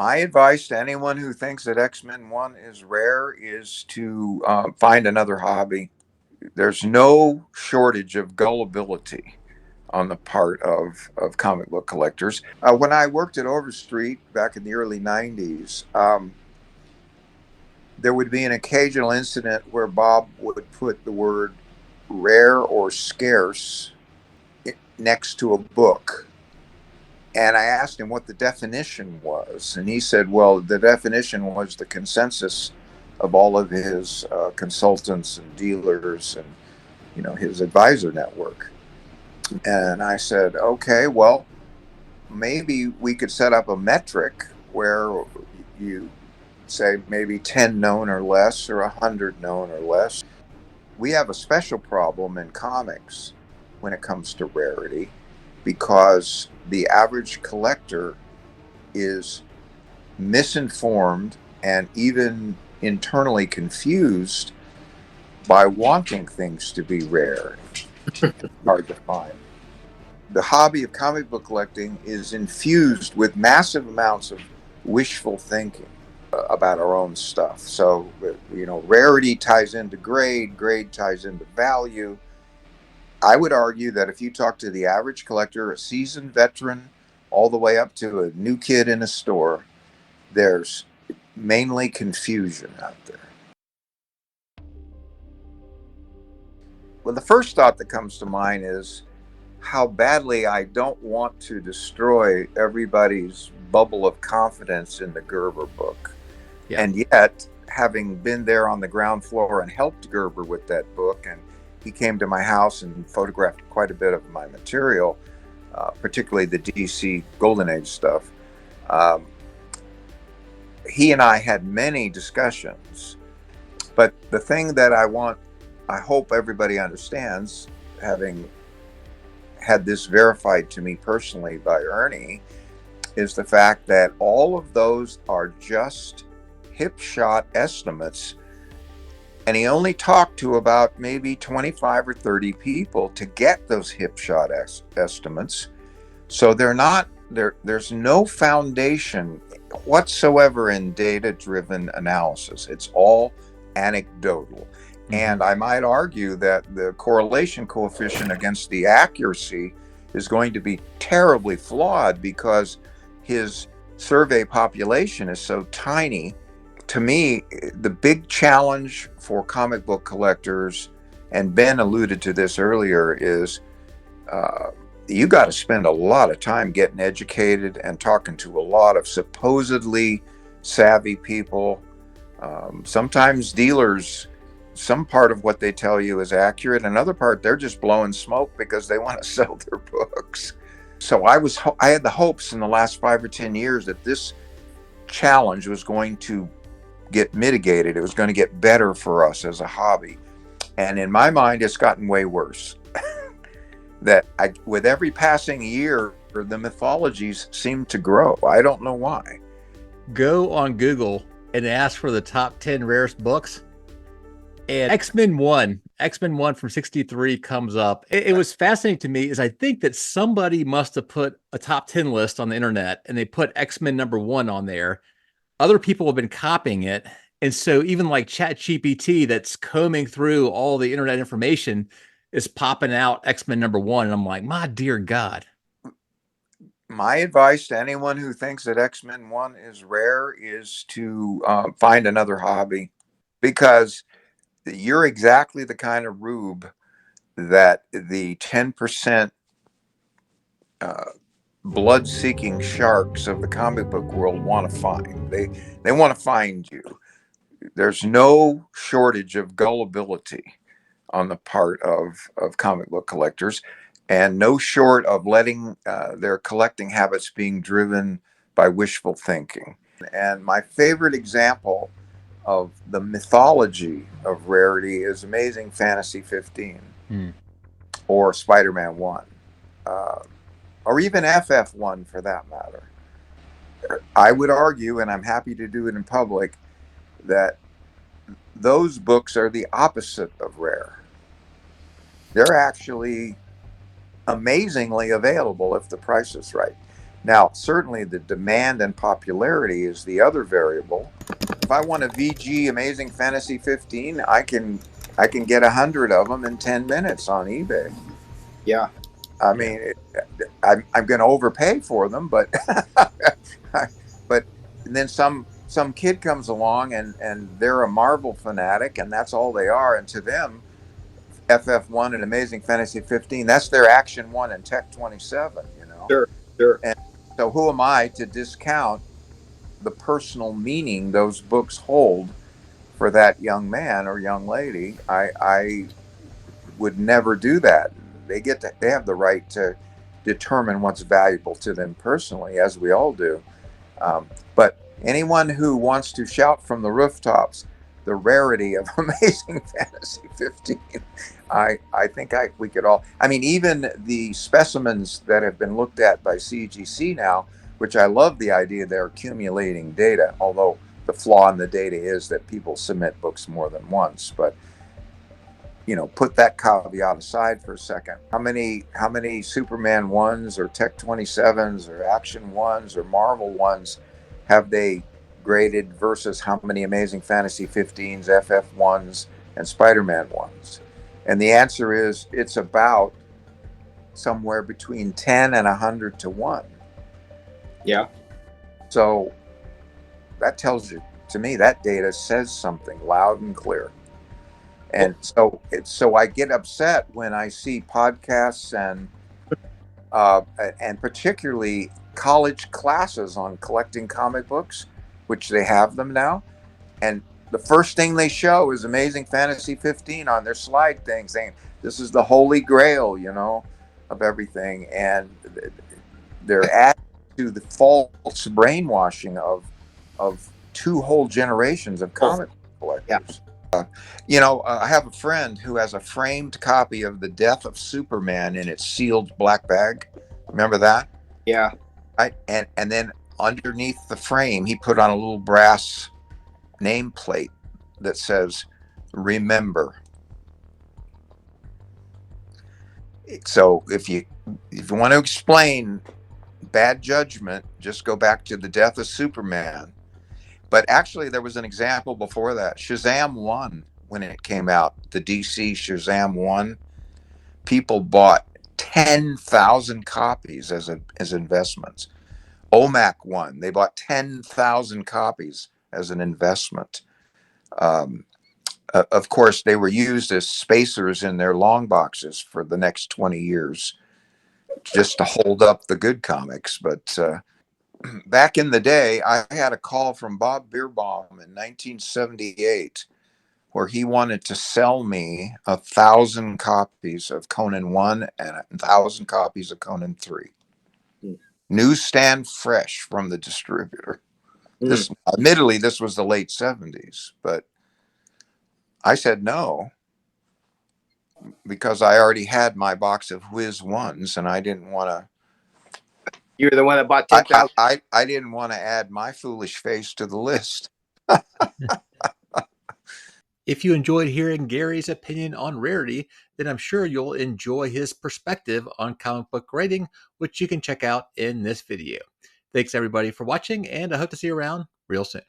My advice to anyone who thinks that X-Men 1 is rare is to find another hobby. There's no shortage of gullibility on the part of comic book collectors. When I worked at Overstreet back in the early 90s, there would be an occasional incident where Bob would put the word rare or scarce next to a book. And I asked him what the definition was. And he said, well, the definition was the consensus of all of his consultants and dealers and, his advisor network. And I said, okay, well, maybe we could set up a metric where you say maybe 10 known or less or 100 known or less. We have a special problem in comics when it comes to rarity because the average collector is misinformed and even internally confused by wanting things to be rare. Hard to find. The hobby of comic book collecting is infused with massive amounts of wishful thinking about our own stuff. So, rarity ties into grade ties into value. I would argue that if you talk to the average collector, a seasoned veteran, all the way up to a new kid in a store, there's mainly confusion out there. Well, the first thought that comes to mind is how badly I don't want to destroy everybody's bubble of confidence in the Gerber book. Yeah. And yet, having been there on the ground floor and helped Gerber with that book, and he came to my house and photographed quite a bit of my material, particularly the DC Golden Age stuff. He and I had many discussions, but the thing that I hope everybody understands, having had this verified to me personally by Ernie, is the fact that all of those are just hip shot estimates. And he only talked to about maybe 25 or 30 people to get those hip shot estimates. So there's no foundation whatsoever in data-driven analysis. It's all anecdotal. And I might argue that the correlation coefficient against the accuracy is going to be terribly flawed because his survey population is so tiny. To me, the big challenge for comic book collectors, and Ben alluded to this earlier, is you got to spend a lot of time getting educated and talking to a lot of supposedly savvy people. Sometimes dealers, some part of what they tell you is accurate. Another part, they're just blowing smoke because they want to sell their books. So I had the hopes in the last 5 or 10 years that this challenge was going to get mitigated. It was going to get better for us as a hobby. And in my mind, it's gotten way worse. With every passing year, the mythologies seem to grow. I don't know why. Go on Google and ask for the top 10 rarest books. And X-Men 1 from 63 comes up. It was fascinating to me is I think that somebody must have put a top 10 list on the internet and they put X-Men #1 on there. Other people have been copying it. And so even like ChatGPT that's combing through all the internet information is popping out X-Men #1. And I'm like, my dear God. My advice to anyone who thinks that X-Men 1 is rare is to find another hobby, because you're exactly the kind of rube that the 10% blood-seeking sharks of the comic book world want to find. They want to find you. There's no shortage of gullibility on the part of comic book collectors, and no short of letting their collecting habits being driven by wishful thinking. And my favorite example of the mythology of rarity is Amazing Fantasy 15 or Spider-Man 1, or even FF1 for that matter. I would argue, and I'm happy to do it in public, that those books are the opposite of rare. They're actually amazingly available if the price is right. Now, certainly the demand and popularity is the other variable. If I want a VG Amazing Fantasy 15, I can get 100 of them in 10 minutes on eBay. Yeah. I mean, I'm going to overpay for them, but but then some kid comes along and they're a Marvel fanatic and that's all they are, and to them, FF1 and Amazing Fantasy 15, that's their Action 1 and Tech 27, you know. Sure. Sure. And so who am I to discount the personal meaning those books hold for that young man or young lady? I would never do that. They have the right to determine what's valuable to them personally, as we all do. But anyone who wants to shout from the rooftops the rarity of Amazing Fantasy 15, I think we could all. I mean, even the specimens that have been looked at by CGC now, which I love the idea they're accumulating data, although the flaw in the data is that people submit books more than once. But put that caveat aside for a second. How many Superman ones or Tech 27s or Action ones or Marvel ones have they graded versus how many Amazing Fantasy 15s, FF ones, and Spider-Man ones? And the answer is it's about somewhere between 10 and 100 to 1. Yeah. So that tells you, to me, that data says something loud and clear. And so I get upset when I see podcasts and particularly college classes on collecting comic books, which they have them now. And the first thing they show is Amazing Fantasy 15 on their slide thing, saying this is the holy grail, of everything. And they're adding to the false brainwashing of two whole generations of comic collectors. I have a friend who has a framed copy of The Death of Superman in its sealed black bag. Remember that? Yeah. And then underneath the frame, he put on a little brass nameplate that says, "Remember." So if you want to explain bad judgment, just go back to The Death of Superman. But actually, there was an example before that. Shazam 1, when it came out, the DC Shazam 1, people bought 10,000 copies as investments. OMAC 1, they bought 10,000 copies as an investment. Of course, they were used as spacers in their long boxes for the next 20 years just to hold up the good comics. But back in the day, I had a call from Bob Bierbaum in 1978 where he wanted to sell me 1,000 copies of Conan 1 and 1,000 copies of Conan 3. Newsstand fresh from the distributor. Admittedly, this was the late 70s, but I said no because I already had my box of Whiz ones and I didn't want to. You were the one that bought 10,000. I didn't want to add my foolish face to the list. If you enjoyed hearing Gary's opinion on Rarity, then I'm sure you'll enjoy his perspective on comic book grading, which you can check out in this video. Thanks everybody for watching, and I hope to see you around real soon.